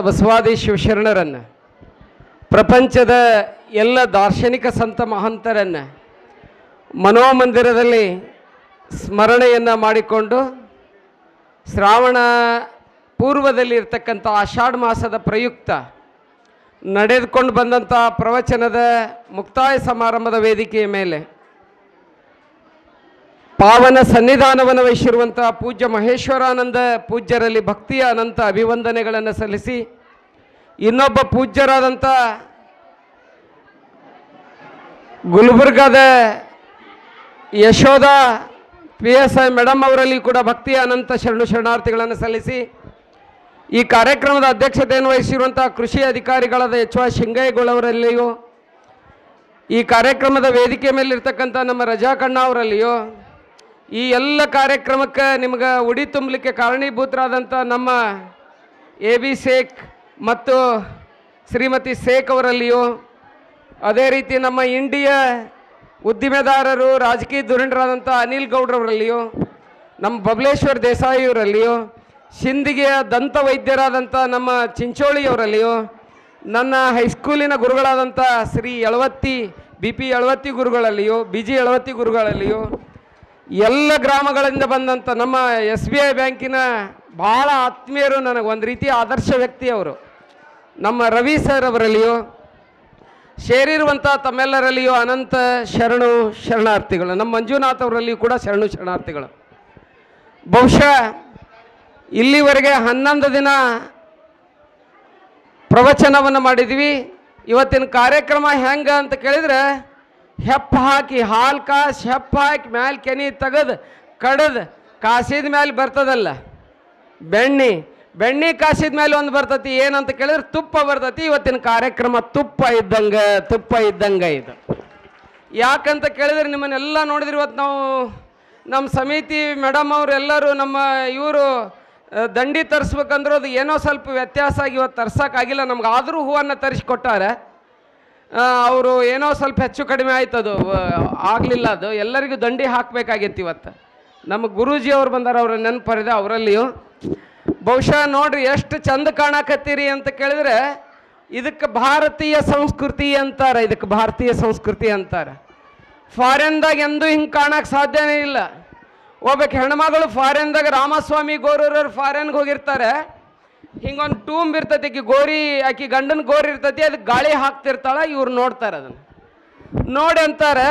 ಬಸವಾದಿ ಶಿವಶರಣರನ್ನು, ಪ್ರಪಂಚದ ಎಲ್ಲ ದಾರ್ಶನಿಕ ಸಂತ ಮಹಂತರನ್ನು ಮನೋಮಂದಿರದಲ್ಲಿ ಸ್ಮರಣೆಯನ್ನು ಮಾಡಿಕೊಂಡು ಶ್ರಾವಣ ಪೂರ್ವದಲ್ಲಿ ಇರ್ತಕ್ಕಂಥ ಆಷಾಢ ಮಾಸದ ಪ್ರಯುಕ್ತ ನಡೆದುಕೊಂಡು ಬಂದಂಥ ಪ್ರವಚನದ ಮುಕ್ತಾಯ ಸಮಾರಂಭದ ವೇದಿಕೆಯ ಮೇಲೆ ಪಾವನ ಸನ್ನಿಧಾನವನ್ನು ವಹಿಸಿರುವಂಥ ಪೂಜ್ಯ ಮಹೇಶ್ವರಾನಂದ ಪೂಜ್ಯರಲ್ಲಿ ಭಕ್ತಿಯ ಅನಂತ ಅಭಿವಂದನೆಗಳನ್ನು ಸಲ್ಲಿಸಿ, ಇನ್ನೊಬ್ಬ ಪೂಜ್ಯರಾದಂಥ ಗುಲ್ಬರ್ಗಾದ ಯಶೋಧ PSI ಮೇಡಮ್ ಅವರಲ್ಲಿ ಕೂಡ ಭಕ್ತಿಯ ಅನಂತ ಶರಣಾರ್ಥಿಗಳನ್ನು ಸಲ್ಲಿಸಿ, ಈ ಕಾರ್ಯಕ್ರಮದ ಅಧ್ಯಕ್ಷತೆಯನ್ನು ವಹಿಸಿರುವಂಥ ಕೃಷಿ ಅಧಿಕಾರಿಗಳಾದ HY ಶಿಂಗೇಗೌಡವರಲ್ಲಿಯೂ, ಈ ಕಾರ್ಯಕ್ರಮದ ವೇದಿಕೆ ಮೇಲಿರ್ತಕ್ಕಂಥ ನಮ್ಮ ರಜಾಕಣ್ಣ ಅವರಲ್ಲಿಯೂ, ಈ ಎಲ್ಲ ಕಾರ್ಯಕ್ರಮಕ್ಕೆ ನಿಮ್ಗೆ ಉಡಿ ತುಂಬಲಿಕ್ಕೆ ಕಾರಣೀಭೂತರಾದಂಥ ನಮ್ಮ AB ಶೇಖ್ ಮತ್ತು ಶ್ರೀಮತಿ ಶೇಖ್ ಅವರಲ್ಲಿಯೂ, ಅದೇ ರೀತಿ ನಮ್ಮ ಇಂಡಿಯಾ ಉದ್ದಿಮೆದಾರರು ರಾಜಕೀಯ ಧುರೀಣರಾದಂಥ ಅನಿಲ್ ಗೌಡ್ರವರಲ್ಲಿಯೂ, ನಮ್ಮ ಬಬಲೇಶ್ವರ್ ದೇಸಾಯಿಯವರಲ್ಲಿಯೂ, ಸಿಂದಗಿಯ ದಂತ ವೈದ್ಯರಾದಂಥ ನಮ್ಮ ಚಿಂಚೋಳಿಯವರಲ್ಲಿಯೂ, ನನ್ನ ಹೈಸ್ಕೂಲಿನ ಗುರುಗಳಾದಂಥ ಶ್ರೀ ಯಳವತ್ತಿ BP ಯಳವತ್ತಿ ಗುರುಗಳಲ್ಲಿಯೂ, BG ಯಳವತ್ತಿ ಗುರುಗಳಲ್ಲಿಯೂ, ಎಲ್ಲ ಗ್ರಾಮಗಳಿಂದ ಬಂದಂಥ ನಮ್ಮ SBI ಬ್ಯಾಂಕಿನ ಭಾಳ ಆತ್ಮೀಯರು, ನನಗೆ ಒಂದು ರೀತಿ ಆದರ್ಶ ವ್ಯಕ್ತಿ ಅವರು, ನಮ್ಮ ರವಿ ಸರ್ ಅವರಲ್ಲಿಯೂ, ಸೇರಿರುವಂಥ ತಮ್ಮೆಲ್ಲರಲ್ಲಿಯೂ ಅನಂತ ಶರಣಾರ್ಥಿಗಳು, ನಮ್ಮ ಮಂಜುನಾಥ್ ಅವರಲ್ಲಿಯೂ ಕೂಡ ಶರಣಾರ್ಥಿಗಳು. ಬಹುಶಃ ಇಲ್ಲಿವರೆಗೆ 11 ದಿನ ಪ್ರವಚನವನ್ನು ಮಾಡಿದ್ವಿ. ಇವತ್ತಿನ ಕಾರ್ಯಕ್ರಮ ಹೆಂಗೆ ಅಂತ ಕೇಳಿದರೆ, ಹೆಪ್ಪ ಹಾಕಿ ಹಾಲು ಕಾಸು ಹೆಪ್ಪ ಹಾಕಿ ಮ್ಯಾಲೆ ಕೆನಿ ತೆಗೆದು ಕಡ್ದು ಕಾಸಿದ ಮೇಲೆ ಬರ್ತದಲ್ಲ ಬೆಣ್ಣೆ ಕಾಸಿದ ಮೇಲೆ ಒಂದು ಬರ್ತತಿ, ಏನಂತ ಕೇಳಿದ್ರೆ ತುಪ್ಪ ಬರ್ತತಿ. ಇವತ್ತಿನ ಕಾರ್ಯಕ್ರಮ ತುಪ್ಪ ಇದ್ದಂಗೆ ಇದು. ಯಾಕಂತ ಕೇಳಿದ್ರೆ ನಿಮ್ಮನ್ನೆಲ್ಲ ನೋಡಿದ್ರೆ ಇವತ್ತು ನಾವು ನಮ್ಮ ಸಮಿತಿ ಮೇಡಮ್ ಅವರೆಲ್ಲರೂ ನಮ್ಮ ಇವರು ದಂಡಿ ತರಿಸ್ಬೇಕಂದ್ರೆ ಅದು ಏನೋ ಸ್ವಲ್ಪ ವ್ಯತ್ಯಾಸ ಆಗಿ ಇವತ್ತು ತರ್ಸೋಕ್ಕಾಗಿಲ್ಲ ನಮ್ಗೆ, ಆದರೂ ಹೂವನ್ನು ತರಿಸ್ಕೊಟ್ಟಾರೆ. ಅವರು ಏನೋ ಸ್ವಲ್ಪ ಹೆಚ್ಚು ಕಡಿಮೆ ಆಯ್ತು, ಅದು ಆಗಲಿಲ್ಲ, ಅದು ಎಲ್ಲರಿಗೂ ದಂಡಿ ಹಾಕಬೇಕಾಗಿತ್ತು. ಇವತ್ತು ನಮ್ಮ ಗುರೂಜಿ ಅವ್ರು ಬಂದಾರ, ಅವ್ರ ನೆನಪರಿದೆ ಅವರಲ್ಲಿಯೂ. ಬಹುಶಃ ನೋಡ್ರಿ ಎಷ್ಟು ಚಂದ ಕಾಣಕತ್ತೀರಿ ಅಂತ ಕೇಳಿದ್ರೆ, ಇದಕ್ಕೆ ಭಾರತೀಯ ಸಂಸ್ಕೃತಿ ಅಂತಾರೆ, ಇದಕ್ಕೆ ಭಾರತೀಯ ಸಂಸ್ಕೃತಿ ಅಂತಾರೆ. ಫಾರಿನ್ದಾಗ ಎಂದೂ ಹಿಂಗೆ ಕಾಣಕ್ಕೆ ಸಾಧ್ಯನೇ ಇಲ್ಲ. ಒಬ್ಬಕ್ಕೆ ಹೆಣ್ಮಗಳು ಫಾರಿನ್ದಾಗ ರಾಮಸ್ವಾಮಿ ಗೋರೂರವ್ರು ಫಾರಿನ್ಗೆ ಹೋಗಿರ್ತಾರೆ, ಹಿಂಗೊಂದು ಟೂಂಬ್ ಇರ್ತತಿ, ಆಕಿ ಗಂಡನ ಗೋರಿ ಇರ್ತತಿ, ಅದಕ್ಕೆ ಗಾಳಿ ಹಾಕ್ತಿರ್ತಾಳೆ. ಇವ್ರು ನೋಡ್ತಾರೆ, ಅದನ್ನು ನೋಡಿ ಅಂತಾರೆ,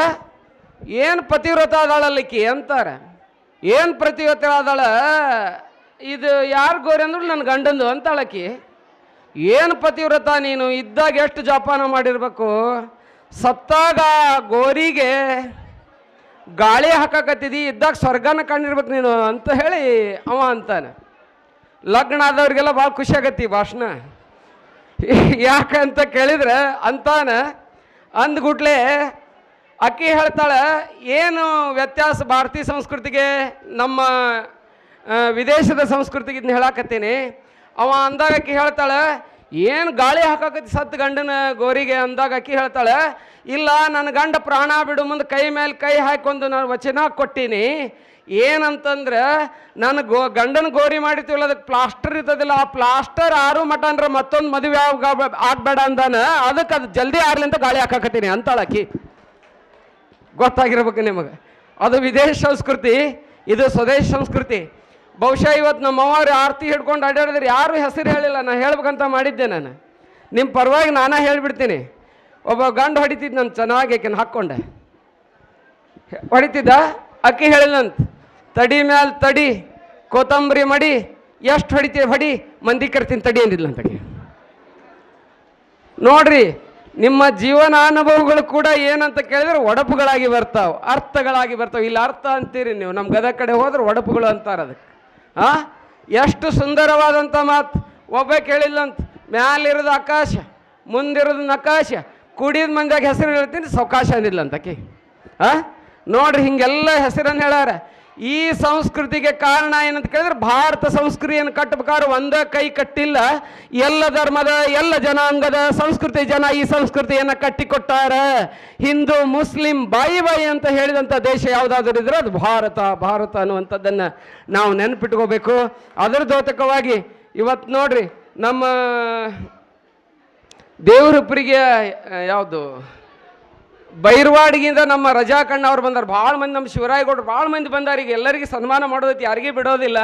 ಏನು ಪತಿವ್ರತ ಆದಾಳಲ್ಲಿಕ್ಕಿ ಅಂತಾರೆ. ಏನು ಪತಿವ್ರತ ಆದಾಳ, ಇದು ಯಾರು ಗೋರಿ ಅಂದ್ರು ನನ್ನ ಗಂಡಂದು ಅಂತಾಳಕಿ. ಏನು ಪತಿವ್ರತ ನೀನು, ಇದ್ದಾಗ ಎಷ್ಟು ಜಪಾನ ಮಾಡಿರ್ಬೇಕು, ಸತ್ತಾಗ ಗೋರಿಗೆ ಗಾಳಿ ಹಾಕಕತ್ತಿದಿ, ಇದ್ದಾಗ ಸ್ವರ್ಗನ ಕಂಡಿರ್ಬೇಕು ನೀನು ಅಂತ ಹೇಳಿ ಅವ ಅಂತಾನೆ. ಲಗ್ನ ಆದವ್ರಿಗೆಲ್ಲ ಭಾಳ ಖುಷಿ ಆಗತ್ತಿ ಭಾಷಣ. ಯಾಕಂತ ಕೇಳಿದ್ರೆ ಅಂತಾನೆ. ಅಂದ್ಗುಟ್ಲೆ ಅಕ್ಕಿ ಹೇಳ್ತಾಳೆ, ಏನು ವ್ಯತ್ಯಾಸ ಭಾರತೀಯ ಸಂಸ್ಕೃತಿಗೆ ನಮ್ಮ ವಿದೇಶದ ಸಂಸ್ಕೃತಿಗೆ ಇದನ್ನ ಹೇಳಾಕತ್ತೀನಿ. ಅವ ಅಂದಾಗ ಅಕ್ಕಿ ಹೇಳ್ತಾಳೆ, ಏನು ಗಾಳಿ ಹಾಕಕತ್ತಿ ಸತ್ತು ಗಂಡನ ಗೋರಿಗೆ ಅಂದಾಗ ಅಕ್ಕಿ ಹೇಳ್ತಾಳೆ, ಇಲ್ಲ ನನ್ನ ಗಂಡ ಪ್ರಾಣ ಬಿಡು ಮುಂದೆ ಕೈ ಮೇಲೆ ಕೈ ಹಾಕೊಂಡು ನಾನು ವಚನ ಕೊಟ್ಟೀನಿ. ಏನಂತಂದ್ರೆ ನಾನು ಗಂಡನ ಗೋರಿ ಮಾಡಿರ್ತೀವಲ್ಲ, ಅದಕ್ಕೆ ಪ್ಲಾಸ್ಟರ್ ಇರ್ತದಿಲ್ಲ, ಆ ಪ್ಲಾಸ್ಟರ್ ಆರು ಮಠ ಅಂದ್ರೆ ಮತ್ತೊಂದು ಮದುವೆ ಆಗಬೇಡ ಅಂದಾನ, ಅದಕ್ಕೆ ಅದು ಜಲ್ದಿ ಆರ್ಲಿಂತ ಗಾಳಿ ಹಾಕಕತ್ತೀನಿ ಅಂತಾಳಕಿ. ಗೊತ್ತಾಗಿರ್ಬೇಕು ನಿಮಗೆ, ಅದು ವಿದೇಶ ಸಂಸ್ಕೃತಿ, ಇದು ಸ್ವದೇಶ ಸಂಸ್ಕೃತಿ. ಬಹುಶಃ ಇವತ್ತು ನಮ್ಮವ್ರು ಆರತಿ ಹಿಡ್ಕೊಂಡು ಅಡ್ಡಾಡಿದ್ರೆ ಯಾರು ಹೆಸರು ಹೇಳಿಲ್ಲ, ನಾನು ಹೇಳ್ಬೇಕಂತ ಮಾಡಿದ್ದೆ. ನಾನು ನಿಮ್ಮ ಪರವಾಗಿ ನಾನೇ ಹೇಳಿಬಿಡ್ತೀನಿ. ಒಬ್ಬ ಗಂಡು ಹೊಡಿತಿದ್ದು ನಾನು ಚೆನ್ನಾಗಿ ಆಕೆನ ಹಾಕ್ಕೊಂಡೆ ಹೊಡಿತಿದ್ದ. ಅಕ್ಕಿ ಹೇಳಿಲ್ಲಂತ, ತಡಿ ಮ್ಯಾಲ ತಡಿ ಕೊತ್ತಂಬರಿ ಮಡಿ, ಎಷ್ಟು ಹೊಡಿತೀವಿ ಹೊಡಿ, ಮಂದಿ ಕರ್ತೀನಿ ತಡಿ ಅಂದಿದ್ಲಂತಕ್ಕೆ. ನೋಡ್ರಿ, ನಿಮ್ಮ ಜೀವನಾನುಭವಗಳು ಕೂಡ ಏನಂತ ಕೇಳಿದ್ರೆ ಒಡಪುಗಳಾಗಿ ಬರ್ತಾವೆ, ಅರ್ಥಗಳಾಗಿ ಬರ್ತಾವೆ. ಇಲ್ಲಿ ಅರ್ಥ ಅಂತೀರಿ ನೀವು, ನಮ್ಮ ಗದಗ ಕಡೆ ಹೋದ್ರೆ ಒಡಪುಗಳು ಅಂತಾರೆ ಅದಕ್ಕೆ. ಎಷ್ಟು ಸುಂದರವಾದಂಥ ಮಾತು. ಒಬ್ಬ ಕೇಳಿಲ್ಲಂತ, ಮ್ಯಾಲಿರೋದು ಆಕಾಶ, ಮುಂದಿರೋದು ನಕಾಶ, ಕುಡಿದ ಮಂದಿಯಾಗ ಹೆಸರು ಹೇಳ್ತೀನಿ ಸವಕಾಶ ಅಂದಿಲ್ಲಂತಕಿ. ನೋಡ್ರಿ, ಹಿಂಗೆಲ್ಲ ಹೆಸರನ್ನು ಹೇಳ್ಯಾರ. ಈ ಸಂಸ್ಕೃತಿಗೆ ಕಾರಣ ಏನಂತ ಕೇಳಿದ್ರೆ, ಭಾರತ ಸಂಸ್ಕೃತಿಯನ್ನು ಕಟ್ಟಬೇಕಾದ್ರೆ ಒಂದೇ ಕೈ ಕಟ್ಟಿಲ್ಲ, ಎಲ್ಲ ಧರ್ಮದ ಎಲ್ಲ ಜನಾಂಗದ ಸಂಸ್ಕೃತಿ ಜನ ಈ ಸಂಸ್ಕೃತಿಯನ್ನು ಕಟ್ಟಿಕೊಟ್ಟಾರ. ಹಿಂದೂ ಮುಸ್ಲಿಂ ಬಾಯಿ ಅಂತ ಹೇಳಿದಂಥ ದೇಶ ಯಾವುದಾದ್ರೂ ಇದ್ರೆ ಅದು ಭಾರತ ಅನ್ನುವಂಥದ್ದನ್ನು ನಾವು ನೆನಪಿಟ್ಕೋಬೇಕು. ಅದರ ದ್ಯೋತಕವಾಗಿ ಇವತ್ತು ನೋಡ್ರಿ, ನಮ್ಮ ದೇವರುಪ್ಪರಿಗೆ ಯಾವುದು ಬೈರ್ವಾಡಿಗಿಂದ ನಮ್ಮ ರಜಾ ಕಣ್ಣ ಅವ್ರು ಬಂದಾರೆ. ಭಾಳ ಮಂದಿ ನಮ್ಮ ಶಿವರಾಯಗೌಡರು ಭಾಳ ಮಂದಿ ಬಂದಾರ. ಈಗ ಎಲ್ಲರಿಗೆ ಸನ್ಮಾನ ಮಾಡೋದೈತಿ, ಯಾರಿಗೂ ಬಿಡೋದಿಲ್ಲ.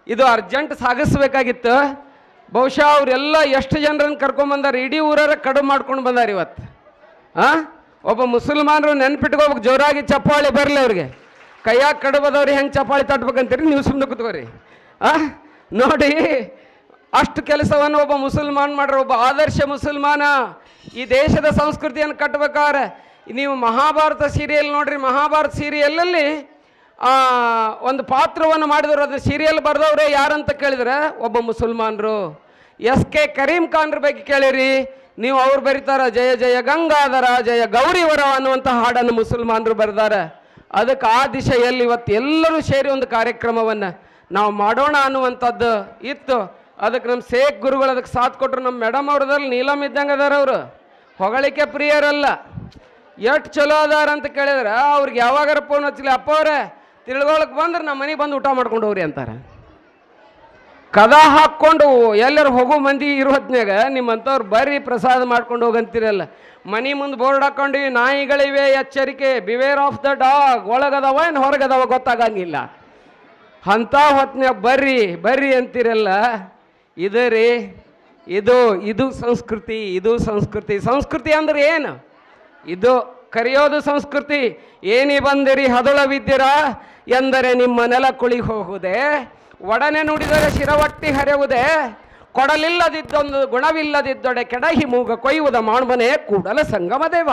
ಇದು ಅರ್ಜೆಂಟ್ ಸಾಗಿಸ್ಬೇಕಾಗಿತ್ತು. ಬಹುಶಃ ಅವರೆಲ್ಲ ಎಷ್ಟು ಜನರನ್ನು ಕರ್ಕೊಂಬಂದಾರೆ, ಇಡೀ ಊರರ ಕಡುಬು ಮಾಡ್ಕೊಂಡು ಬಂದಾರೆ ಇವತ್ತು. ಒಬ್ಬ ಮುಸಲ್ಮಾನರು ನೆನ್ಪಿಟ್ಕೋಬೇಕು, ಜೋರಾಗಿ ಚಪ್ಪಾಳಿ ಬರಲಿ ಅವ್ರಿಗೆ. ಕೈಯಾಗ ಕಡುಬದವ್ರಿಗೆ ಹೆಂಗೆ ಚಪ್ಪಾಳಿ ತಟ್ಬೇಕಂತೀರಿ, ನೀವು ಸುಮ್ಮನೆ ಕೂತ್ಕೋರಿ. ನೋಡಿ, ಅಷ್ಟು ಕೆಲಸವನ್ನು ಒಬ್ಬ ಮುಸಲ್ಮಾನ್ ಮಾಡ್ರೆ, ಒಬ್ಬ ಆದರ್ಶ ಮುಸಲ್ಮಾನ. ಈ ದೇಶದ ಸಂಸ್ಕೃತಿಯನ್ನು ಕಟ್ಟಬೇಕಾದ್ರೆ ನೀವು ಮಹಾಭಾರತ ಸೀರಿಯಲ್ ನೋಡ್ರಿ. ಮಹಾಭಾರತ ಸೀರಿಯಲಲ್ಲಿ ಒಂದು ಪಾತ್ರವನ್ನು ಮಾಡಿದವರು, ಅದು ಸೀರಿಯಲ್ ಬರೆದವ್ರೆ ಯಾರಂತ ಕೇಳಿದ್ರೆ ಒಬ್ಬ ಮುಸಲ್ಮಾನರು. SK ಕರೀಂ ಖಾನ್ರ ಬಗ್ಗೆ ಕೇಳಿರಿ ನೀವು, ಅವ್ರು ಬರೀತಾರ ಜಯ ಜಯ ಗಂಗಾಧರ ಜಯ ಗೌರಿವರ ಅನ್ನುವಂಥ ಹಾಡನ್ನು ಮುಸಲ್ಮಾನರು ಬರೆದಾರ. ಅದಕ್ಕೆ ಆ ದಿಶೆಯಲ್ಲಿ ಇವತ್ತು ಎಲ್ಲರೂ ಸೇರಿ ಒಂದು ಕಾರ್ಯಕ್ರಮವನ್ನು ನಾವು ಮಾಡೋಣ ಅನ್ನುವಂಥದ್ದು ಇತ್ತು. ಅದಕ್ಕೆ ನಮ್ಮ ಶೇಖ್ ಗುರುಗಳು ಅದಕ್ಕೆ ಸಾಥ್ ಕೊಟ್ಟರು. ನಮ್ಮ ಮೇಡಮ್ ಅವ್ರದಲ್ಲಿ ನೀಲಮ್ ಇದ್ದಂಗೆ ಅದಾರ. ಅವರು ಹೊಗಳಿಕೆ ಪ್ರಿಯರಲ್ಲ. ಎಷ್ಟು ಚಲೋ ಅದಾರ ಅಂತ ಕೇಳಿದ್ರೆ ಅವ್ರಿಗೆ ಯಾವಾಗಾರ ಫೋನ್ ಹಚ್ಚಲಿ, ಅಪ್ಪ ಅವರೇ ತಿಳ್ಕೊಳಕ್ಕೆ ಬಂದ್ರೆ ನಮ್ಮ ಮನೆಗೆ ಬಂದು ಊಟ ಮಾಡ್ಕೊಂಡು ಹೋಗ್ರಿ ಅಂತಾರೆ. ಕದ ಹಾಕ್ಕೊಂಡು ಎಲ್ಲರೂ ಹೋಗೋ ಮಂದಿ ಇರೋತ್ನಾಗ ನಿಮ್ಮಂಥವ್ರು ಬರ್ರಿ ಪ್ರಸಾದ ಮಾಡ್ಕೊಂಡು ಹೋಗಂತೀರಲ್ಲ. ಮನೆ ಮುಂದೆ ಬೋರ್ಡ್ ಹಾಕ್ಕೊಂಡಿವಿ, ನಾಯಿಗಳಿವೆ ಎಚ್ಚರಿಕೆ, ಬಿವೇರ್ ಆಫ್ ದ ಡಾಗ್, ಒಳಗದವ ಏನು ಹೊರಗದವ ಗೊತ್ತಾಗಂಗಿಲ್ಲ. ಅಂಥ ಹೊತ್ನ್ಯಾಗ ಬರ್ರಿ ಬರ್ರಿ ಅಂತೀರಲ್ಲ. ಇದು ರೀ, ಇದು ಸಂಸ್ಕೃತಿ. ಇದು ಸಂಸ್ಕೃತಿ. ಸಂಸ್ಕೃತಿ ಅಂದ್ರೆ ಏನು? ಇದು ಕರೆಯೋದು ಸಂಸ್ಕೃತಿ. ಏನಿ ಬಂದಿರಿ ಹದಳವಿದ್ದೀರ ಎಂದರೆ ನಿಮ್ಮ ನೆಲ ಕುಳಿ ಹೋಗುವುದೇ, ಒಡನೆ ನುಡಿದರೆ ಶಿರವಟ್ಟಿ ಹರೆಯುವುದೇ, ಕೊಡಲಿಲ್ಲದಿದ್ದೊಂದು ಗುಣವಿಲ್ಲದಿದ್ದೊಡೆ ಕೆಡಹಿ ಮೂಗ ಕೊಯ್ಯುವುದ ಮಾಡ್ಮನೆ ಕೂಡಲ ಸಂಗಮ ದೇವ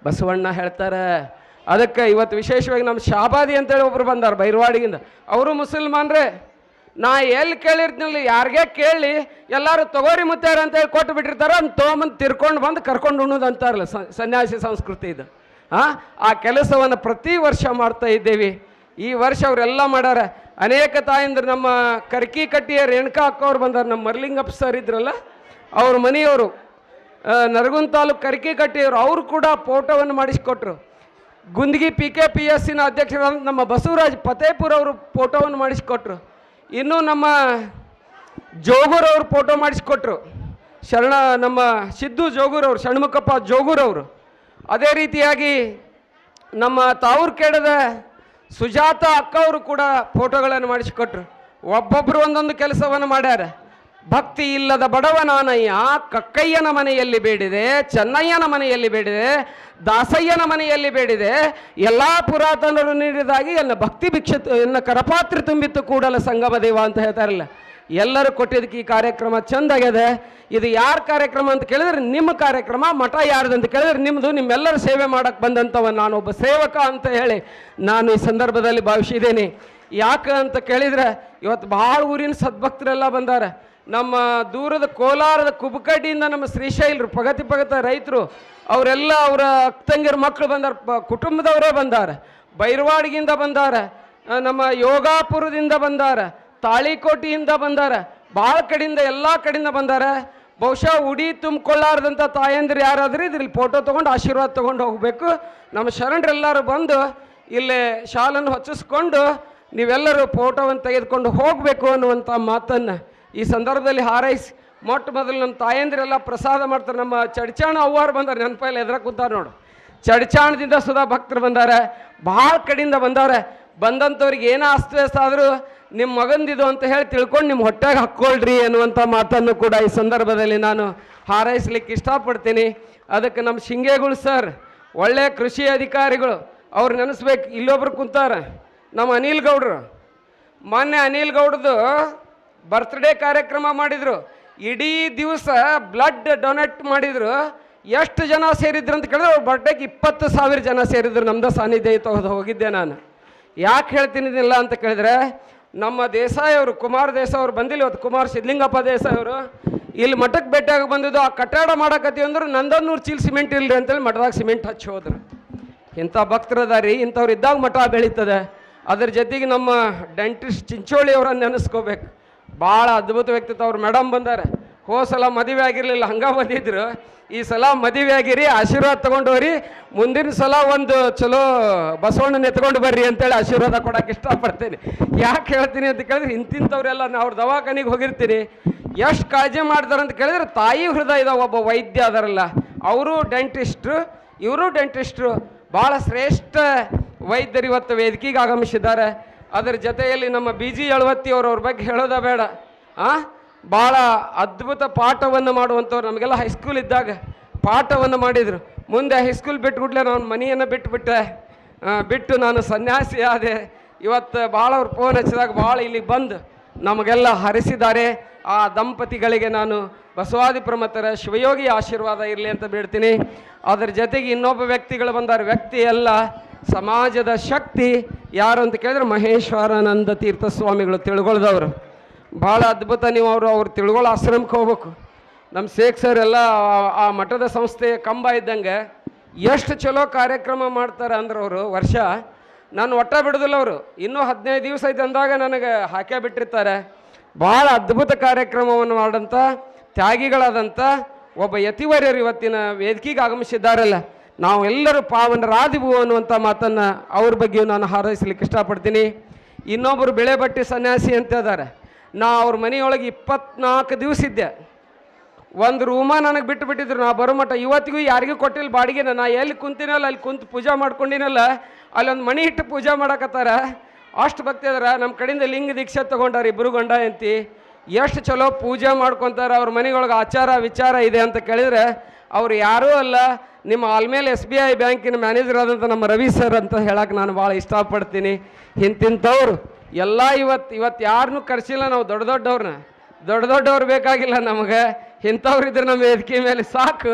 ಬಸವಣ್ಣ ಹೇಳ್ತಾರೆ. ಅದಕ್ಕೆ ಇವತ್ತು ವಿಶೇಷವಾಗಿ ನಮ್ಮ ಶಾಬಾದಿ ಅಂತೇಳಿ ಒಬ್ರು ಬಂದಾರ ಬೈರ್ವಾಡಿಗಿಂದ. ಅವರು ಮುಸಲ್ಮಾನ್ರೇ. ನಾ ಎಲ್ಲಿ ಕೇಳಿರ್ತೀನಿ, ಯಾರಿಗೇ ಕೇಳಿ ಎಲ್ಲರೂ ತಗೋರಿ ಮುತ್ತಾರ ಅಂತೇಳಿ ಕೊಟ್ಟು ಬಿಟ್ಟಿರ್ತಾರೆ. ಅವ್ನು ತೊಗೊಂಬಂದು ತಿರ್ಕೊಂಡು ಬಂದು ಕರ್ಕೊಂಡು ಉಣ್ಣೋದು ಅಂತಾರಲ್ಲ, ಸನ್ಯಾಸಿ ಸಂಸ್ಕೃತಿ ಇದು. ಆ ಕೆಲಸವನ್ನು ಪ್ರತಿ ವರ್ಷ ಮಾಡ್ತಾ ಇದ್ದೇವೆ. ಈ ವರ್ಷ ಅವರೆಲ್ಲ ಮಾಡ್ಯಾರ. ಅನೇಕ ತಾಯಂದ್ರೆ ನಮ್ಮ ಕರ್ಕಿ ಕಟ್ಟಿಯ ರೇಣುಕಾ ಅಕ್ಕವ್ರು ಬಂದಾರ. ನಮ್ಮ ಮರ್ಲಿಂಗಪ್ಪ ಸರ್ ಇದ್ರಲ್ಲ, ಅವ್ರ ಮನೆಯವರು ನರಗುಂದ ತಾಲೂಕು ಕರ್ಕಿ ಕಟ್ಟಿಯವರು, ಅವರು ಕೂಡ ಫೋಟೋವನ್ನು ಮಾಡಿಸ್ಕೊಟ್ರು. ಗುಂದಗಿ PKPSನ ಅಧ್ಯಕ್ಷರಾದ ನಮ್ಮ ಬಸವರಾಜ್ ಫತೇಪುರ್ ಅವರು ಫೋಟೋವನ್ನು ಮಾಡಿಸ್ಕೊಟ್ರು. ಇನ್ನು ನಮ್ಮ ಜೋಗೂರವ್ರು ಫೋಟೋ ಮಾಡಿಸ್ಕೊಟ್ರು. ನಮ್ಮ ಸಿದ್ದು ಜೋಗೂರವ್ರು, ಷಣ್ಮುಖಪ್ಪ ಜೋಗೂರವರು. ಅದೇ ರೀತಿಯಾಗಿ ನಮ್ಮ ತಾವೂರ್ಕೇಡದ ಸುಜಾತ ಅಕ್ಕವರು ಕೂಡ ಫೋಟೋಗಳನ್ನು ಮಾಡಿಸಿಕೊಟ್ರು. ಒಬ್ಬೊಬ್ಬರು ಒಂದೊಂದು ಕೆಲಸವನ್ನು ಮಾಡ್ಯಾರ. ಭಕ್ತಿ ಇಲ್ಲದ ಬಡವನಾನಯ್ಯ ಕಕ್ಕಯ್ಯನ ಮನೆಯಲ್ಲಿ ಬೇಡಿದೆ, ಚೆನ್ನಯ್ಯನ ಮನೆಯಲ್ಲಿ ಬೇಡಿದೆ, ದಾಸಯ್ಯನ ಮನೆಯಲ್ಲಿ ಬೇಡಿದೆ, ಎಲ್ಲ ಪುರಾತನರು ನೀಡಿದಾಗಿ ಎಲ್ಲ ಭಕ್ತಿ ಭಿಕ್ಷೆ ಎನ್ನ ಕರಪಾತ್ರೆ ತುಂಬಿತ್ತು ಕೂಡಲ ಸಂಗಮ ದೇವ ಅಂತ ಹೇಳ್ತಾರಲ್ಲ. ಎಲ್ಲರೂ ಕೊಟ್ಟಿದ್ದಕ್ಕೆ ಈ ಕಾರ್ಯಕ್ರಮ ಚೆಂದಾಗಿದೆ. ಇದು ಯಾರ ಕಾರ್ಯಕ್ರಮ ಅಂತ ಕೇಳಿದ್ರೆ ನಿಮ್ಮ ಕಾರ್ಯಕ್ರಮ. ಮಠ ಯಾರ್ದು ಅಂತ ಕೇಳಿದ್ರೆ ನಿಮ್ಮದು. ನಿಮ್ಮೆಲ್ಲರೂ ಸೇವೆ ಮಾಡೋಕ್ಕೆ ಬಂದಂಥವ ನಾನೊಬ್ಬ ಸೇವಕ ಅಂತ ಹೇಳಿ ನಾನು ಈ ಸಂದರ್ಭದಲ್ಲಿ ಭಾವಿಸಿದ್ದೇನೆ. ಯಾಕೆ ಅಂತ ಕೇಳಿದರೆ ಇವತ್ತು ಭಾಳ ಊರಿನ ಸದ್ಭಕ್ತರೆಲ್ಲ ಬಂದಾರ. ನಮ್ಮ ದೂರದ ಕೋಲಾರದ ಕುಬಕಡ್ಡಿಯಿಂದ ನಮ್ಮ ಶ್ರೀಶೈಲರು ಪಗತ ರೈತರು ಅವರೆಲ್ಲ ಅವರ ಅಕ್ಕಂಗಿರ ಮಕ್ಕಳು ಬಂದಾರ, ಕುಟುಂಬದವರೇ ಬಂದಾರ. ಬೈರ್ವಾಡಿಗಿಂದ ಬಂದಾರ, ನಮ್ಮ ಯೋಗಾಪುರದಿಂದ ಬಂದಾರ, ತಾಳಿಕೋಟೆಯಿಂದ ಬಂದಾರ, ಭಾಳ ಕಡೆಯಿಂದ ಎಲ್ಲ ಕಡೆಯಿಂದ ಬಂದಾರ. ಬಹುಶಃ ಉಡಿ ತುಂಬಿಕೊಳ್ಳಾರ್ದಂಥ ತಾಯಂದಿರು ಯಾರಾದ್ರೂ ಇದ್ರಲ್ಲಿ ಫೋಟೋ ತೊಗೊಂಡು ಆಶೀರ್ವಾದ ತೊಗೊಂಡು ಹೋಗಬೇಕು. ನಮ್ಮ ಶರಣರೆಲ್ಲರೂ ಬಂದು ಇಲ್ಲೇ ಶಾಲನ್ನು ಹೊಚ್ಚಿಸ್ಕೊಂಡು ನೀವೆಲ್ಲರೂ ಫೋಟೋವನ್ನು ತೆಗೆದುಕೊಂಡು ಹೋಗಬೇಕು ಅನ್ನುವಂಥ ಮಾತನ್ನು ಈ ಸಂದರ್ಭದಲ್ಲಿ ಹಾರೈಸಿ, ಮೊಟ್ಟ ಮೊದಲು ನಮ್ಮ ತಾಯಂದಿರೆಲ್ಲ ಪ್ರಸಾದ ಮಾಡ್ತಾರೆ. ನಮ್ಮ ಚಡ್ಚಾಣ ಅವ್ವಾರು ಬಂದಾರೆ, ನೆನಪಲ್ಲಿ ಎದುರ ಕೂತಾರೆ ನೋಡು. ಚಡ್ಚಾಣದಿಂದ ಸುಧಾ ಭಕ್ತರು ಬಂದಾರೆ, ಭಾಳ ಕಡೆಯಿಂದ ಬಂದವ್ರೆ. ಬಂದಂಥವ್ರಿಗೆ ಏನೋ ಅಸ್ತವ್ಯಸ್ತ ಆದರೂ ನಿಮ್ಮ ಮಗಂದಿದು ಅಂತ ಹೇಳಿ ತಿಳ್ಕೊಂಡು ನಿಮ್ಮ ಹೊಟ್ಟೆಗೆ ಹಾಕ್ಕೊಳ್ರಿ ಅನ್ನುವಂಥ ಮಾತನ್ನು ಕೂಡ ಈ ಸಂದರ್ಭದಲ್ಲಿ ನಾನು ಹಾರೈಸ್ಲಿಕ್ಕೆ ಇಷ್ಟಪಡ್ತೀನಿ. ಅದಕ್ಕೆ ನಮ್ಮ ಶಿಂಗೇಗಳು ಸರ್ ಒಳ್ಳೆಯ ಕೃಷಿ ಅಧಿಕಾರಿಗಳು, ಅವ್ರು ನೆನೆಸ್ಬೇಕು. ಇಲ್ಲೊಬ್ರು ಕುಂತಾರೆ ನಮ್ಮ ಅನಿಲ್ ಗೌಡ್ರು. ಮೊನ್ನೆ ಅನಿಲ್ ಗೌಡ್ದು ಬರ್ತ್ಡೇ ಕಾರ್ಯಕ್ರಮ ಮಾಡಿದರು. ಇಡೀ ದಿವಸ ಬ್ಲಡ್ ಡೊನೇಟ್ ಮಾಡಿದರು. ಎಷ್ಟು ಜನ ಸೇರಿದ್ರು ಅಂತ ಕೇಳಿದ್ರೆ ಅವ್ರ ಬರ್ಡೇಗೆ 20,000 ಜನ ಸೇರಿದ್ರು. ನಮ್ಮದು ಸಾನ್ನಿಧ್ಯ ಹೋಗಿದ್ದೆ ನಾನು. ಯಾಕೆ ಹೇಳ್ತೀನಿದಿಲ್ಲ ಅಂತ ಕೇಳಿದ್ರೆ ನಮ್ಮ ದೇಸಾಯಿ ಅವರು, ಕುಮಾರ್ ದೇಸಾಯಿ ಅವರು ಬಂದಿಲ್ಲ ಇವತ್ತು. ಕುಮಾರ್ ಸಿದ್ಲಿಂಗಪ್ಪ ದೇಸಾಯಿ ಅವರು ಇಲ್ಲಿ ಮಠಕ್ಕೆ ಭೇಟಿಯಾಗಿ ಬಂದಿದ್ದು. ಆ ಕಟ್ಟಡ ಮಾಡಕತ್ತೀವಿ ಅಂದ್ರೆ ನಂದೊಂದು ಚೀಲ ಸಿಮೆಂಟ್ ಇಲ್ಲರಿ ಅಂತೇಳಿ ಮಠದಾಗ ಸಿಮೆಂಟ್ ಹಚ್ಚಿ ಹೋದ್ರು. ಇಂಥ ಭಕ್ತರದಾರಿ, ಇಂಥವ್ರು ಇದ್ದಾಗ ಮಠ ಬೆಳೀತದೆ. ಅದ್ರ ಜೊತೆಗೆ ನಮ್ಮ ಡೆಂಟಿಸ್ಟ್ ಚಿಂಚೋಳಿ ಅವರನ್ನು ನೆನೆಸ್ಕೋಬೇಕು. ಭಾಳ ಅದ್ಭುತ ವ್ಯಕ್ತಿತ್ವ. ಅವ್ರು ಮೇಡಮ್ ಬಂದಾರೆ, ಸಲ ಮದುವೆ ಆಗಿರಲಿಲ್ಲ, ಹಂಗೆ ಬಂದಿದ್ರು. ಈ ಸಲ ಮದುವೆ ಆಗಿರಿ, ಆಶೀರ್ವಾದ ತೊಗೊಂಡೋರಿ, ಮುಂದಿನ ಸಲ ಒಂದು ಚಲೋ ಬಸವಣ್ಣನ ಎತ್ಕೊಂಡು ಬರ್ರಿ ಅಂತೇಳಿ ಆಶೀರ್ವಾದ ಕೊಡೋಕೆ ಇಷ್ಟಪಡ್ತೀನಿ. ಯಾಕೆ ಹೇಳ್ತೀನಿ ಅಂತ ಕೇಳಿದ್ರೆ, ಇಂತಿಂಥವ್ರೆಲ್ಲ ನಾವು ಅವ್ರ ದವಾಖಾನಿಗೆ ಹೋಗಿರ್ತೀನಿ, ಎಷ್ಟು ಕಾಳಜಿ ಮಾಡ್ತಾರೆ ಅಂತ ಕೇಳಿದ್ರೆ, ತಾಯಿ ಹೃದಯದ ಒಬ್ಬ ವೈದ್ಯ ಅದರಲ್ಲ, ಅವರು ಡೆಂಟಿಸ್ಟ್ರು, ಇವರು ಡೆಂಟಿಸ್ಟ್ರು, ಭಾಳ ಶ್ರೇಷ್ಠ ವೈದ್ಯರು ಇವತ್ತು ವೇದಿಕೆಗೆ ಆಗಮಿಸಿದ್ದಾರೆ. ಅದರ ಜೊತೆಯಲ್ಲಿ ನಮ್ಮ ಬಿ ಜಿ ಯಳವತ್ತಿಯವ್ರ ಬಗ್ಗೆ ಹೇಳೋದ ಬೇಡ. ಭಾಳ ಅದ್ಭುತ ಪಾಠವನ್ನು ಮಾಡುವಂಥವ್ರು. ನಮಗೆಲ್ಲ ಹೈಸ್ಕೂಲ್ ಇದ್ದಾಗ ಪಾಠವನ್ನು ಮಾಡಿದರು. ಮುಂದೆ ಹೈಸ್ಕೂಲ್ ಬಿಟ್ಟುಬಿಟ್ಲೆ ನಾನು ಮನೆಯನ್ನು ಬಿಟ್ಟು ನಾನು ಸನ್ಯಾಸಿ ಆದೆ. ಇವತ್ತು ಭಾಳ ಅವ್ರು ಫೋನ್ ಹಚ್ಚಿದಾಗ ಭಾಳ ಇಲ್ಲಿಗೆ ಬಂದು ನಮಗೆಲ್ಲ ಹರಿಸಿದ್ದಾರೆ. ಆ ದಂಪತಿಗಳಿಗೆ ನಾನು ಬಸವಾದಿ ಪ್ರಮಥರ ಶಿವಯೋಗಿ ಆಶೀರ್ವಾದ ಇರಲಿ ಅಂತ ಬೇಡ್ತೀನಿ. ಅದರ ಜೊತೆಗೆ ಇನ್ನೊಬ್ಬ ವ್ಯಕ್ತಿಗಳು ಬಂದಾರೆ. ವ್ಯಕ್ತಿ ಎಲ್ಲ ಸಮಾಜದ ಶಕ್ತಿ ಯಾರು ಅಂತ ಕೇಳಿದ್ರೆ ಮಹೇಶ್ವರಾನಂದ ತೀರ್ಥ ಸ್ವಾಮಿಗಳು, ತಿಳ್ಕೊಳ್ದವರು. ಭಾಳ ಅದ್ಭುತ. ನೀವು ಅವ್ರು ತಿಳ್ಕೊಳ್ಳೋ ಆಶ್ರಮಕ್ಕೆ ಹೋಗ್ಬೇಕು. ನಮ್ಮ ಶೇಖ್ ಸರ್ ಎಲ್ಲ ಆ ಮಠದ ಸಂಸ್ಥೆಯ ಕಂಬ ಇದ್ದಂಗೆ ಎಷ್ಟು ಚಲೋ ಕಾರ್ಯಕ್ರಮ ಮಾಡ್ತಾರೆ ಅಂದ್ರೆ ಅವರು ವರ್ಷ ನಾನು ಒಟ್ಟ ಬಿಡೋದಿಲ್ಲ. ಅವರು ಇನ್ನೂ 15 ದಿವಸ ಐತೆ ಅಂದಾಗ ನನಗೆ ಹಾಕೇ ಬಿಟ್ಟಿರ್ತಾರೆ. ಭಾಳ ಅದ್ಭುತ ಕಾರ್ಯಕ್ರಮವನ್ನು ಮಾಡಂಥ ತ್ಯಾಗಿಗಳಾದಂಥ ಒಬ್ಬ ಯತಿವರ್ಯರು ಇವತ್ತಿನ ವೇದಿಕೆಗೆ ಆಗಮಿಸಿದ್ದಾರಲ್ಲ, ನಾವು ಎಲ್ಲರೂ ಪಾವನರಾದಿವು ಅನ್ನುವಂಥ ಮಾತನ್ನು ಅವ್ರ ಬಗ್ಗೆಯೂ ನಾನು ಹಾರೈಸಲಿಕ್ಕೆ ಇಷ್ಟಪಡ್ತೀನಿ. ಇನ್ನೊಬ್ಬರು ಬೆಳೆ ಬಟ್ಟೆ ಸನ್ಯಾಸಿ ಅಂತ ಇದ್ದಾರೆ. ನಾ ಅವ್ರ ಮನೆಯೊಳಗೆ 24 ದಿವಸ ಇದ್ದೆ. ಒಂದು ರೂಮ ನನಗೆ ಬಿಟ್ಟಿದ್ರು. ನಾ ಬರೋ ಮಟ್ಟ ಇವತ್ತಿಗೂ ಯಾರಿಗೂ ಕೊಟ್ಟಿಲ್ಲ ಬಾಡಿಗೆನ. ನಾ ಎಲ್ಲಿ ಕುಂತಿನಲ್ಲ ಅಲ್ಲಿ ಕುಂತು ಪೂಜೆ ಮಾಡ್ಕೊಂಡಿನಲ್ಲ, ಅಲ್ಲೊಂದು ಮಣಿ ಇಟ್ಟು ಪೂಜೆ ಮಾಡಕತ್ತಾರ. ಅಷ್ಟು ಭಕ್ತಿ ಅದಾರ. ನಮ್ಮ ಕಡೆಯಿಂದ ಲಿಂಗ ದೀಕ್ಷೆ ತೊಗೊಂಡಾರ ಇಬ್ಬರು ಗಂಡ ಹೆಂಡತಿ. ಎಷ್ಟು ಚಲೋ ಪೂಜೆ ಮಾಡ್ಕೊತಾರೆ. ಅವ್ರ ಮನೆಯೊಳಗೆ ಆಚಾರ ವಿಚಾರ ಇದೆ ಅಂತ ಕೇಳಿದರೆ ಅವ್ರು ಯಾರೂ ಅಲ್ಲ, ನಿಮ್ಮ ಆಲ್ಮೇಲೆ SBI ಬ್ಯಾಂಕಿನ ಮ್ಯಾನೇಜರ್ ಆದಂಥ ನಮ್ಮ ರವಿ ಸರ್ ಅಂತ ಹೇಳಕ್ಕೆ ನಾನು ಭಾಳ ಇಷ್ಟಪಡ್ತೀನಿ. ಇಂತಿಂಥವ್ರು ಎಲ್ಲ ಇವತ್ತು ಯಾರನ್ನೂ ಕರೆಸಿಲ್ಲ. ನಾವು ದೊಡ್ಡವ್ರು ಬೇಕಾಗಿಲ್ಲ ನಮಗೆ. ಇಂಥವ್ರಿದ್ರೆ ನಮ್ಮ ವೇದಿಕೆ ಮೇಲೆ ಸಾಕು.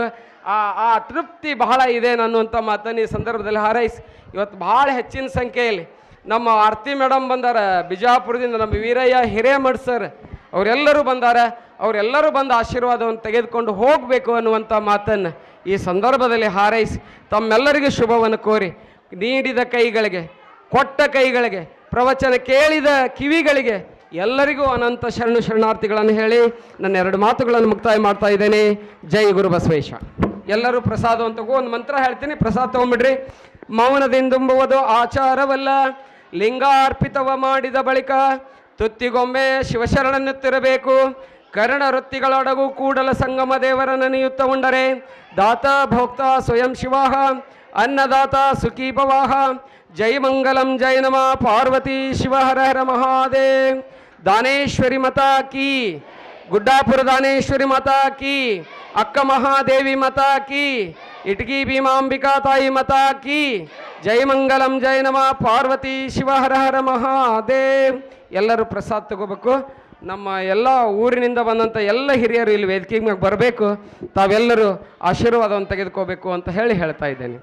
ಆ ತೃಪ್ತಿ ಬಹಳ ಇದೆ ಅನ್ನುವಂಥ ಮಾತನ್ನು ಈ ಸಂದರ್ಭದಲ್ಲಿ ಹಾರೈಸಿ, ಇವತ್ತು ಭಾಳ ಹೆಚ್ಚಿನ ಸಂಖ್ಯೆಯಲ್ಲಿ ನಮ್ಮ ಆರತಿ ಮೇಡಮ್ ಬಂದಾರ ಬಿಜಾಪುರದಿಂದ, ನಮ್ಮ ವೀರಯ್ಯ ಹಿರೇಮಠ್ ಸರ್ ಅವರೆಲ್ಲರೂ ಬಂದಾರ. ಅವರೆಲ್ಲರೂ ಬಂದು ಆಶೀರ್ವಾದವನ್ನು ತೆಗೆದುಕೊಂಡು ಹೋಗಬೇಕು ಅನ್ನುವಂಥ ಮಾತನ್ನು ಈ ಸಂದರ್ಭದಲ್ಲಿ ಹಾರೈಸಿ ತಮ್ಮೆಲ್ಲರಿಗೂ ಶುಭವನ್ನು ಕೋರಿ, ನೀಡಿದ ಕೈಗಳಿಗೆ, ಕೊಟ್ಟ ಕೈಗಳಿಗೆ, ಪ್ರವಚನ ಕೇಳಿದ ಕಿವಿಗಳಿಗೆ ಎಲ್ಲರಿಗೂ ಅನಂತ ಶರಣಾರ್ಥಿಗಳನ್ನು ಹೇಳಿ ನನ್ನ 2 ಮಾತುಗಳನ್ನು ಮುಕ್ತಾಯ ಮಾಡ್ತಾ ಇದ್ದೇನೆ. ಜೈ ಗುರು ಬಸವೇಶ. ಎಲ್ಲರೂ ಪ್ರಸಾದವನ್ನು ತಗೋ. ಒಂದು ಮಂತ್ರ ಹೇಳ್ತೀನಿ, ಪ್ರಸಾದ ತಗೊಂಬಿಡ್ರಿ. ಮೌನದಿಂದುಂಬುವುದು ಆಚಾರವಲ್ಲ, ಲಿಂಗಾರ್ಪಿತವ ಮಾಡಿದ ಬಳಿಕ ತುತ್ತಿಗೊಮ್ಮೆ ಶಿವಶರಣನ್ನುತ್ತಿರಬೇಕು. ಕರ್ಣ ವೃತ್ತಿಗಳೊಡಗು ಕೂಡಲ ಸಂಗಮ ದೇವರ ನೆನೆಯುತ್ತ ಉಂಡರೆ ದಾತ ಭೋಕ್ತ ಸ್ವಯಂ ಶಿವಾಹ, ಅನ್ನದಾತ ಸುಖೀ ಭವಾಹ. ಜೈ ಮಂಗಲಂ ಜೈ ನಮ ಪಾರ್ವತಿ ಶಿವ ಹರ ಹರ ಮಹಾದೇವ್. ದಾನೇಶ್ವರಿ ಮಾತಾ ಕಿ, ಗುಡ್ಡಾಪುರ ದಾನೇಶ್ವರಿ ಮಾತಾ ಕಿ, ಅಕ್ಕ ಮಹಾದೇವಿ ಮಾತಾ ಕಿ, ಇಟಗಿ ಭೀಮಾಂಬಿಕಾ ತಾಯಿ ಮಾತಾ ಕಿ. ಜೈ ಮಂಗಲಂ ಜೈ ನಮ ಪಾರ್ವತಿ ಶಿವ ಹರ ಹರ ಮಹಾದೇವ್. ಎಲ್ಲರೂ ಪ್ರಸಾದ ತಗೋಬೇಕು. ನಮ್ಮ ಎಲ್ಲ ಊರಿನಿಂದ ಬಂದಂಥ ಎಲ್ಲ ಹಿರಿಯರು ಇಲ್ಲಿ ವೇದಿಕೆಗೆ ಮ್ಯಾಗ ಬರಬೇಕು. ತಾವೆಲ್ಲರೂ ಆಶೀರ್ವಾದವನ್ನು ತೆಗೆದುಕೋಬೇಕು ಅಂತ ಹೇಳ್ತಾ ಇದ್ದೇನೆ.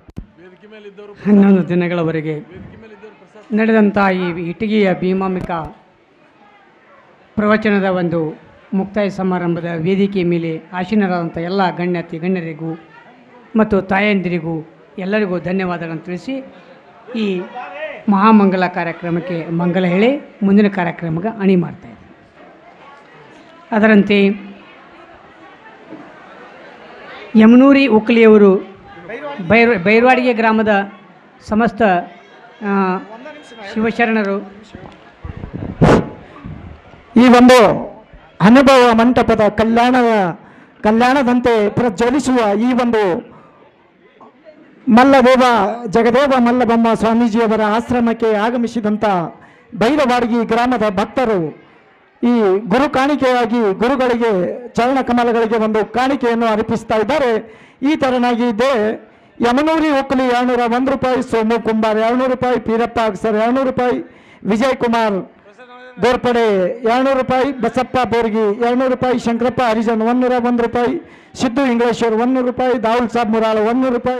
11 ದಿನಗಳವರೆಗೆ ನಡೆದಂಥ ಈ ಇಟಗಿಯ ಭೀಮಾಂಬಿಕಾ ಪ್ರವಚನದ ಒಂದು ಮುಕ್ತಾಯ ಸಮಾರಂಭದ ವೇದಿಕೆ ಮೇಲೆ ಆಸೀನರಾದಂಥ ಎಲ್ಲ ಗಣ್ಯರಿಗೂ ಮತ್ತು ತಾಯಂದಿರಿಗೂ ಎಲ್ಲರಿಗೂ ಧನ್ಯವಾದಗಳನ್ನು ತಿಳಿಸಿ ಈ ಮಹಾಮಂಗಲ ಕಾರ್ಯಕ್ರಮಕ್ಕೆ ಮಂಗಲ ಹೇಳಿ ಮುಂದಿನ ಕಾರ್ಯಕ್ರಮಕ್ಕೆ ಅಣಿ ಮಾಡ್ತಾಯಿದ್ದೆ. ಅದರಂತೆ ಯಮನೂರಿ ಉಕ್ಕಲಿಯವರು ಬೈರ್ವಾಡಿಗೆ ಗ್ರಾಮದ ಸಮಸ್ತ ಶಿವಶರಣರು ಈ ಒಂದು ಅನುಭವ ಮಂಟಪದ ಕಲ್ಯಾಣದಂತೆ ಪ್ರಜ್ವಲಿಸುವ ಈ ಒಂದು ಮಲ್ಲದೇವ ಜಗದೇವ ಮಲ್ಲಬಮ್ಮ ಸ್ವಾಮೀಜಿಯವರ ಆಶ್ರಮಕ್ಕೆ ಆಗಮಿಸಿದಂಥ ಬೈರವಾಡಗಿ ಗ್ರಾಮದ ಭಕ್ತರು ಈ ಗುರು ಕಾಣಿಕೆಯಾಗಿ ಗುರುಗಳಿಗೆ ಚರಣ ಕಮಲಗಳಿಗೆ ಒಂದು ಕಾಣಿಕೆಯನ್ನು ಅರ್ಪಿಸ್ತಾ ಇದ್ದಾರೆ. ಈ ತರನಾಗಿ ಇದೆ. ಯಮನೂರಿ ಒಕ್ಕಲಿ 201 ರೂಪಾಯಿ, ಸೋಮು ಕುಂಬಾರ್ 200 ರೂಪಾಯಿ, ಪೀರಪ್ಪ ಅಕ್ಸರ್ 200 ರೂಪಾಯಿ, ವಿಜಯ್ ಕುಮಾರ್ ಗೋರ್ಪಡೆ 200 ರೂಪಾಯಿ, ಬಸಪ್ಪ ಬೋರ್ಗಿ 200 ರೂಪಾಯಿ, ಶಂಕರಪ್ಪ ಹರಿಜನ್ 101 ರೂಪಾಯಿ, ಸಿದ್ದು ಇಂಗ್ಲೇಶ್ವರ್ 100 ರೂಪಾಯಿ, ದಾವುಲ್ ಸಾಬ್ ಮುರಾಳ 100 ರೂಪಾಯಿ.